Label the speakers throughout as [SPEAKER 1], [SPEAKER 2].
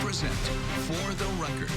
[SPEAKER 1] present For the Record.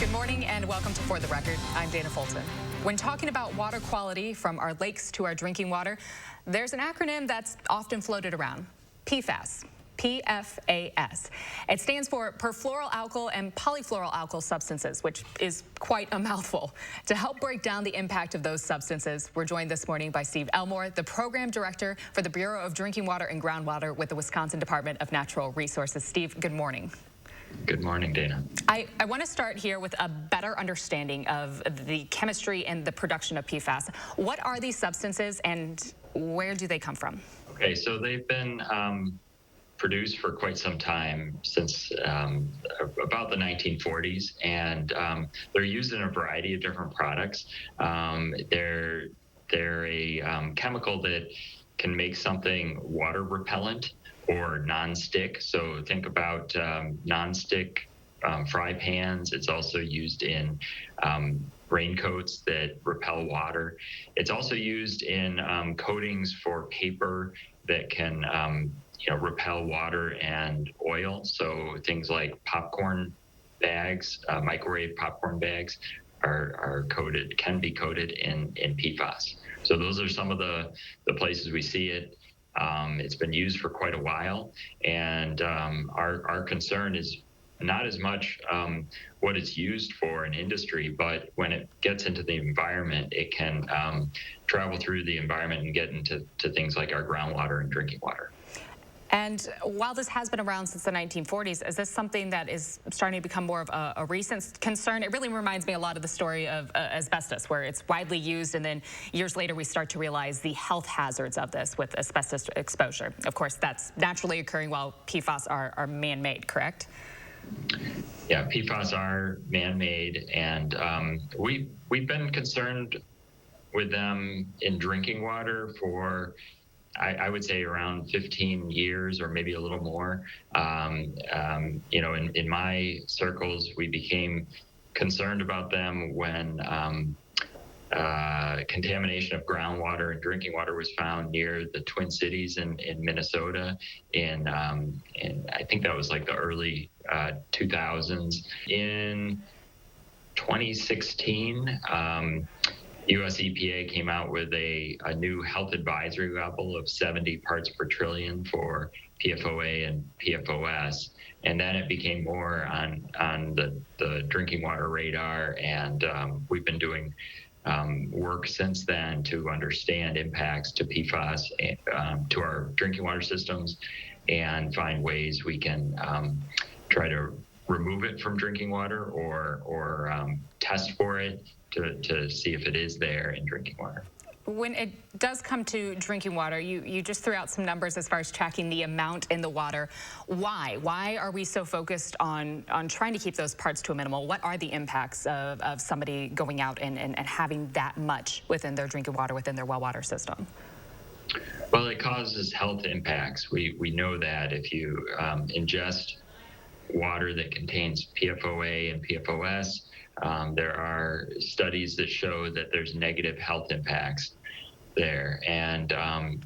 [SPEAKER 2] Good morning and welcome to For the Record. I'm Dana Fulton. When talking about water quality from our lakes to our drinking water, there's an acronym that's often floated around: PFAS. PFAS. It stands for perfluoroalkyl and polyfluoroalkyl substances, which is quite a mouthful. To help break down the impact of those substances, we're joined this morning by Steve Elmore, the Program Director for the Bureau of Drinking Water and Groundwater with the Wisconsin Department of Natural Resources. Steve, good morning.
[SPEAKER 3] Good morning, Dana.
[SPEAKER 2] I want to start here with a better understanding of the chemistry and the production of PFAS. What are these substances and where do they come from?
[SPEAKER 3] Okay, so they've been produced for quite some time, since about the 1940s, and they're used in a variety of different products. They're a chemical that can make something water repellent or non-stick. So think about non-stick fry pans. It's also used in raincoats that repel water. It's also used in coatings for paper that can repel water and oil. So things like popcorn bags, microwave popcorn bags can be coated in PFAS. So those are some of the places we see it. It's been used for quite a while, and our concern is not as much what it's used for in industry, but when it gets into the environment, it can travel through the environment and get into things like our groundwater and drinking water.
[SPEAKER 2] And while this has been around since the 1940s, is this something that is starting to become more of a recent concern? It really reminds me a lot of the story of asbestos, where it's widely used, and then years later we start to realize the health hazards of this with asbestos exposure. Of course, that's naturally occurring while PFAS are man-made, correct?
[SPEAKER 3] Yeah, PFAS are man-made, and we've been concerned with them in drinking water for I would say around 15 years or maybe a little more. In my circles, we became concerned about them when contamination of groundwater and drinking water was found near the Twin Cities in Minnesota in I think that was like the early 2000s. In 2016, U.S. EPA came out with a new health advisory level of 70 parts per trillion for PFOA and PFOS, and then it became more on the drinking water radar, and we've been doing work since then to understand impacts to PFAS to our drinking water systems and find ways we can try to remove it from drinking water or test for it to see if it is there in drinking water.
[SPEAKER 2] When it does come to drinking water, you just threw out some numbers as far as tracking the amount in the water. Why? Why are we so focused on trying to keep those parts to a minimal? What are the impacts of somebody going out and having that much within their drinking water, within their well water system?
[SPEAKER 3] Well, it causes health impacts. We know that if you ingest water that contains PFOA and PFOS, there are studies that show that there's negative health impacts there. And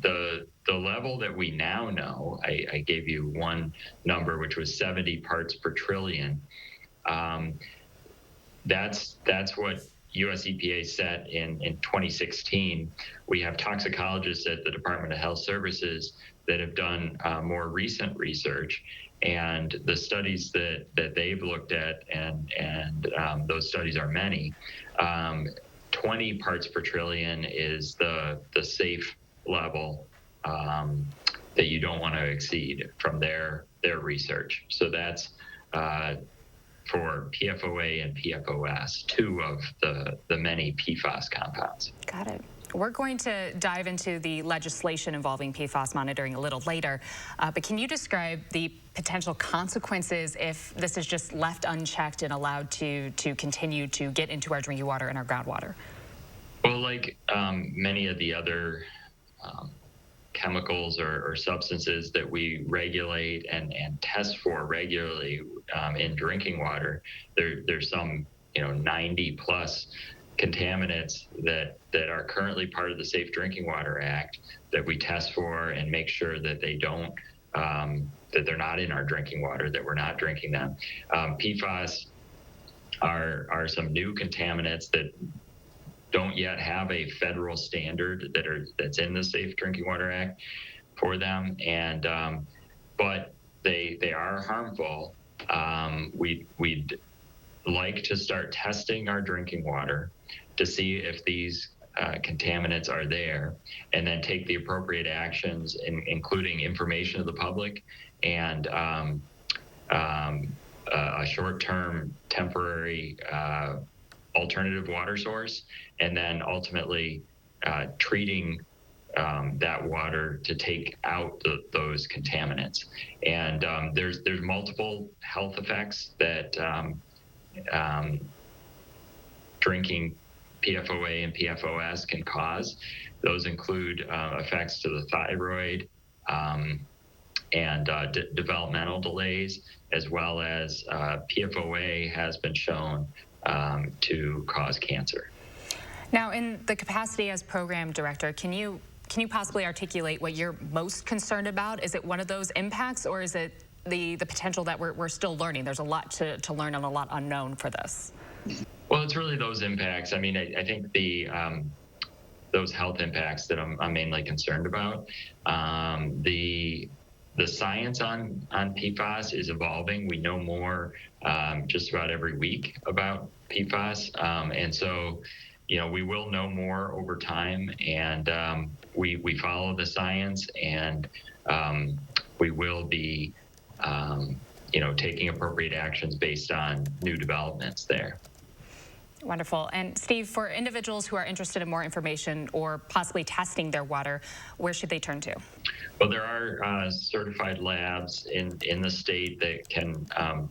[SPEAKER 3] the level that we now know, I gave you one number, which was 70 parts per trillion. That's what U.S. EPA set in 2016. We have toxicologists at the Department of Health Services that have done more recent research, and the studies that they've looked at, and those studies are many, 20 parts per trillion is the safe level that you don't want to exceed from their research. So that's for PFOA and PFOS, two of the many PFAS compounds.
[SPEAKER 2] Got it. We're going to dive into the legislation involving PFAS monitoring a little later, but can you describe the potential consequences if this is just left unchecked and allowed to continue to get into our drinking water and our groundwater?
[SPEAKER 3] Well, like many of the other chemicals or substances that we regulate and test for regularly in drinking water, there's some 90 plus contaminants that are currently part of the Safe Drinking Water Act that we test for and make sure that they don't that they're not in our drinking water, that we're not drinking them. PFAS are some new contaminants that don't yet have a federal standard that's in the Safe Drinking Water Act for them, and but they are harmful. We'd like to start testing our drinking water to see if these contaminants are there, and then take the appropriate actions, including information to the public and a short-term temporary alternative water source, and then ultimately treating that water to take out those contaminants. And there's multiple health effects that drinking PFOA and PFOS can cause. Those include effects to the thyroid and developmental delays, as well as PFOA has been shown to cause cancer.
[SPEAKER 2] Now, in the capacity as program director, can you possibly articulate what you're most concerned about? Is it one of those impacts, or is it the potential that we're still learning? There's a lot to learn and a lot unknown for this.
[SPEAKER 3] Well, it's really those impacts. I mean, I think those health impacts that I'm mainly concerned about. The science on PFAS is evolving. We know more just about every week about PFAS, and so we will know more over time, and we follow the science, and we will be taking appropriate actions based on new developments there.
[SPEAKER 2] Wonderful. And Steve, for individuals who are interested in more information or possibly testing their water, where should they turn to?
[SPEAKER 3] Well, there are certified labs in the state that can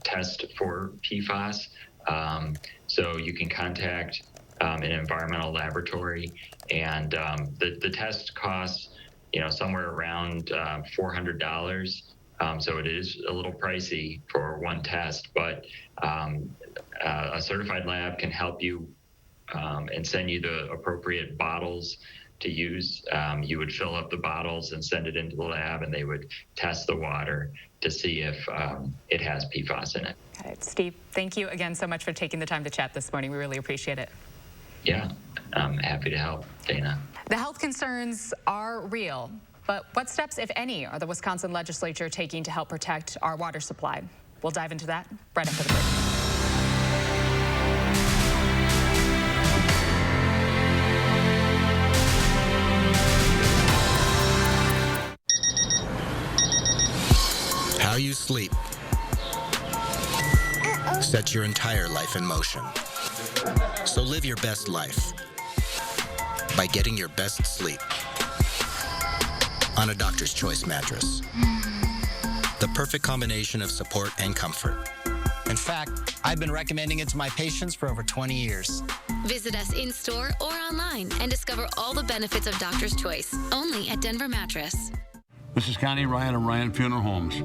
[SPEAKER 3] test for PFAS. So you can contact an environmental laboratory, and the test costs somewhere around $400. So it is a little pricey for one test, but a certified lab can help you and send you the appropriate bottles to use. You would fill up the bottles and send it into the lab, and they would test the water to see if it has PFAS in it.
[SPEAKER 2] Got it. Steve, thank you again so much for taking the time to chat this morning. We really appreciate it.
[SPEAKER 3] Yeah, I'm happy to help, Dana.
[SPEAKER 2] The health concerns are real, but what steps, if any, are the Wisconsin legislature taking to help protect our water supply? We'll dive into that right after the break.
[SPEAKER 4] How you sleep sets your entire life in motion. So live your best life by getting your best sleep on a Doctor's Choice mattress. The perfect combination of support and comfort.
[SPEAKER 5] In fact, I've been recommending it to my patients for over 20 years.
[SPEAKER 6] Visit us in-store or online and discover all the benefits of Doctor's Choice, only at Denver Mattress.
[SPEAKER 7] This is Connie Ryan of Ryan Funeral Homes.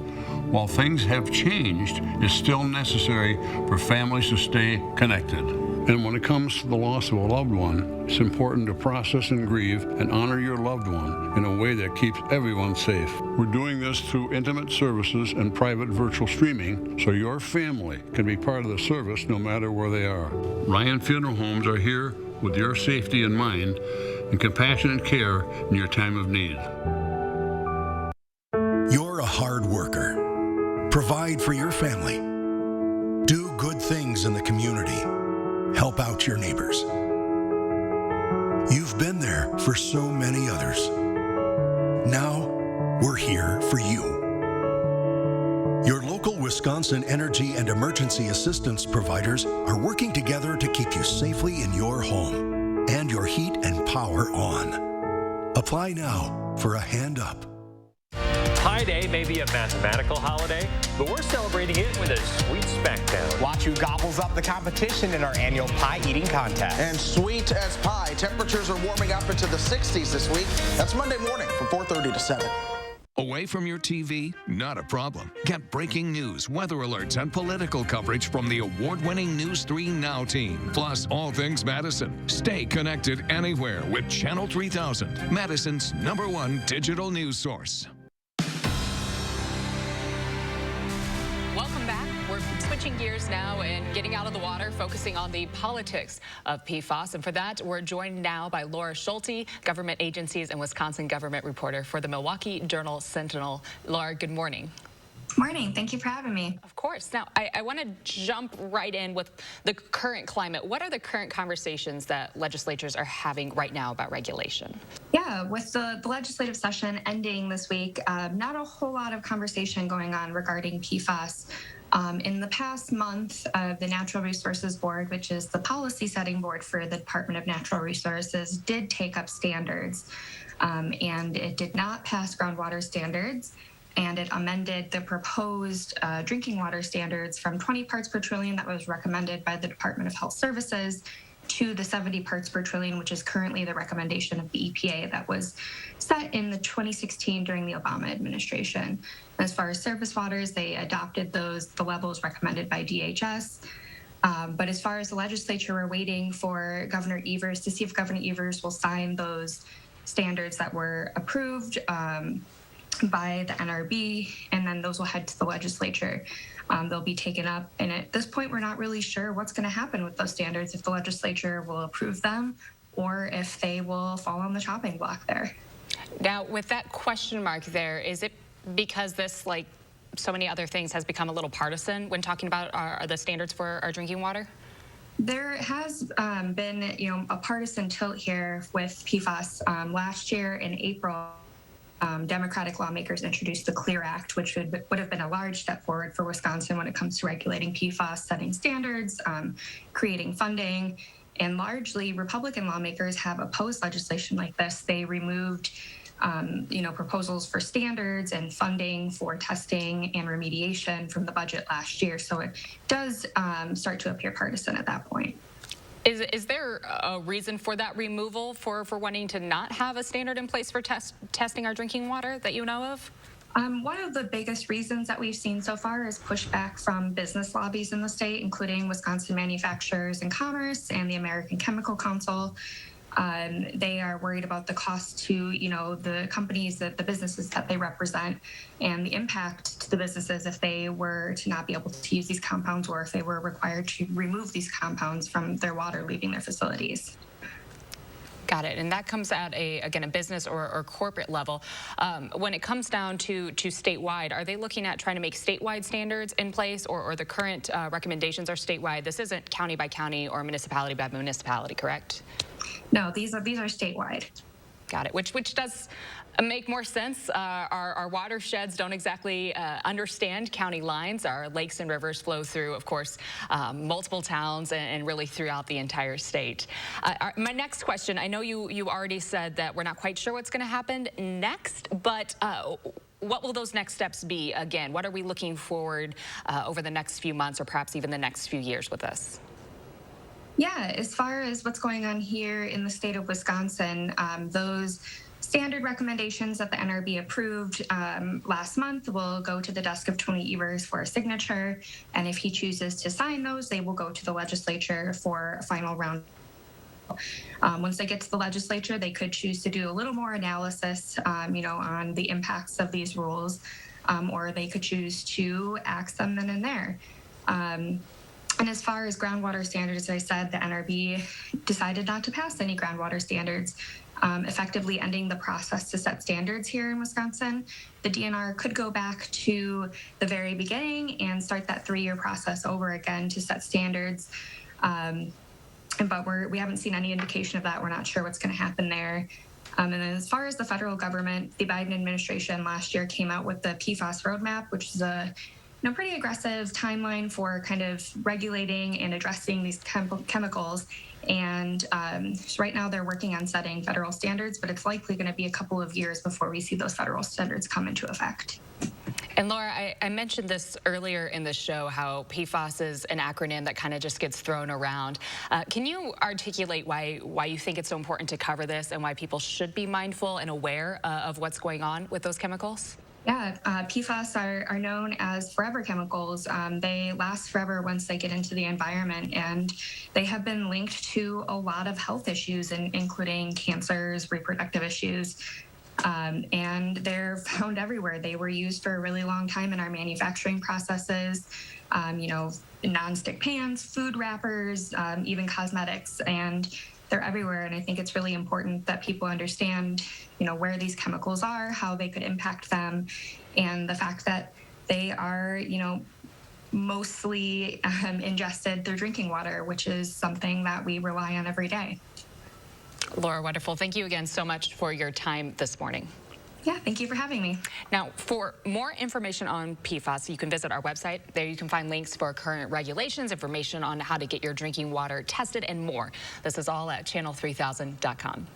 [SPEAKER 7] While things have changed, it's still necessary for families to stay connected. And when it comes to the loss of a loved one, it's important to process and grieve and honor your loved one in a way that keeps everyone safe. We're doing this through intimate services and private virtual streaming, so your family can be part of the service no matter where they are. Ryan Funeral Homes are here with your safety in mind and compassionate care in your time of need.
[SPEAKER 8] You're a hard worker. Provide for your family. Do good things in the community. Help out your neighbors. You've been there for so many others. Now, we're here for you. Your local Wisconsin energy and emergency assistance providers are working together to keep you safely in your home and your heat and power on. Apply now for a hand up.
[SPEAKER 9] Pi Day may be a mathematical holiday, but we're celebrating it with a sweet smackdown.
[SPEAKER 10] Watch who gobbles up the competition in our annual pie eating contest.
[SPEAKER 11] And sweet as pie, temperatures are warming up into the 60s this week. That's Monday morning from 4:30 to 7.
[SPEAKER 1] Away from your TV? Not a problem. Get breaking news, weather alerts, and political coverage from the award-winning News 3 Now team. Plus, all things Madison. Stay connected anywhere with Channel 3000, Madison's #1 digital news source.
[SPEAKER 2] Welcome back. We're switching gears now and getting out of the water, focusing on the politics of PFAS. And for that, we're joined now by Laura Schulte, government agencies and Wisconsin government reporter for the Milwaukee Journal-Sentinel. Laura, good morning.
[SPEAKER 12] Morning. Thank you for having me.
[SPEAKER 2] Of course. Now, I want to jump right in with the current climate. What are the current conversations that legislatures are having right now about regulation?
[SPEAKER 12] Yeah, with the legislative session ending this week, not a whole lot of conversation going on regarding PFAS. In the past month, the Natural Resources Board, which is the policy setting board for the Department of Natural Resources, did take up standards, and it did not pass groundwater standards. And it amended the proposed drinking water standards from 20 parts per trillion that was recommended by the Department of Health Services to the 70 parts per trillion, which is currently the recommendation of the EPA that was set in the 2016 during the Obama administration. As far as surface waters, they adopted the levels recommended by DHS. But as far as the legislature, we're waiting for Governor Evers to see if Governor Evers will sign those standards that were approved by the NRB, and then those will head to the legislature. They'll be taken up, and at this point, we're not really sure what's going to happen with those standards, if the legislature will approve them or if they will fall on the chopping block there.
[SPEAKER 2] Now, with that question mark there, is it because this, like so many other things, has become a little partisan when talking about the standards for our drinking water?
[SPEAKER 12] There has been, a partisan tilt here with PFAS. Last year in April, Democratic lawmakers introduced the CLEAR Act, which would have been a large step forward for Wisconsin when it comes to regulating PFAS, setting standards, creating funding. And largely, Republican lawmakers have opposed legislation like this. They removed, proposals for standards and funding for testing and remediation from the budget last year. So it does start to appear partisan at that point.
[SPEAKER 2] Is there a reason for that removal, for wanting to not have a standard in place for testing our drinking water that you know of?
[SPEAKER 12] One of the biggest reasons that we've seen so far is pushback from business lobbies in the state, including Wisconsin Manufacturers and Commerce and the American Chemical Council. They are worried about the cost to, the companies, the businesses that they represent, and the impact to the businesses if they were to not be able to use these compounds, or if they were required to remove these compounds from their water leaving their facilities.
[SPEAKER 2] Got it. And that comes at a business or corporate level. When it comes down to statewide, are they looking at trying to make statewide standards in place, or the current recommendations are statewide? This isn't county by county or municipality by municipality, correct?
[SPEAKER 12] No, these are statewide.
[SPEAKER 2] Got it, which does make more sense. Our watersheds don't exactly understand county lines. Our lakes and rivers flow through, of course, multiple towns and really throughout the entire state. My next question, I know you already said that we're not quite sure what's going to happen next, but what will those next steps be? Again, what are we looking forward over the next few months, or perhaps even the next few years with this?
[SPEAKER 12] Yeah, as far as what's going on here in the state of Wisconsin, those standard recommendations that the NRB approved last month will go to the desk of Tony Evers for a signature. And if he chooses to sign those, they will go to the legislature for a final round. Once they get to the legislature, they could choose to do a little more analysis, on the impacts of these rules, or they could choose to axe them then and there. And as far as groundwater standards, as I said, the NRB decided not to pass any groundwater standards, effectively ending the process to set standards here in Wisconsin. The DNR could go back to the very beginning and start that 3-year process over again to set standards. But we haven't seen any indication of that. We're not sure what's going to happen there. And then as far as the federal government, the Biden administration last year came out with the PFAS roadmap, which is a pretty aggressive timeline for kind of regulating and addressing these chemicals. And so right now they're working on setting federal standards, but it's likely going to be a couple of years before we see those federal standards come into effect.
[SPEAKER 2] And Laura, I mentioned this earlier in the show, how PFAS is an acronym that kind of just gets thrown around. Can you articulate why you think it's so important to cover this, and why people should be mindful and aware of what's going on with those chemicals?
[SPEAKER 12] Yeah, PFAS are known as forever chemicals. They last forever once they get into the environment, and they have been linked to a lot of health issues, including cancers, reproductive issues. and they're found everywhere. They were used for a really long time in our manufacturing processes, nonstick pans, food wrappers, even cosmetics, and they're everywhere. And I think it's really important that people understand, where these chemicals are, how they could impact them, and the fact that they are, mostly ingested through drinking water, which is something that we rely on every day.
[SPEAKER 2] Laura, wonderful. Thank you again so much for your time this morning.
[SPEAKER 12] Yeah, thank you for having me.
[SPEAKER 2] Now, for more information on PFAS, you can visit our website. There you can find links for current regulations, information on how to get your drinking water tested, and more. This is all at channel3000.com.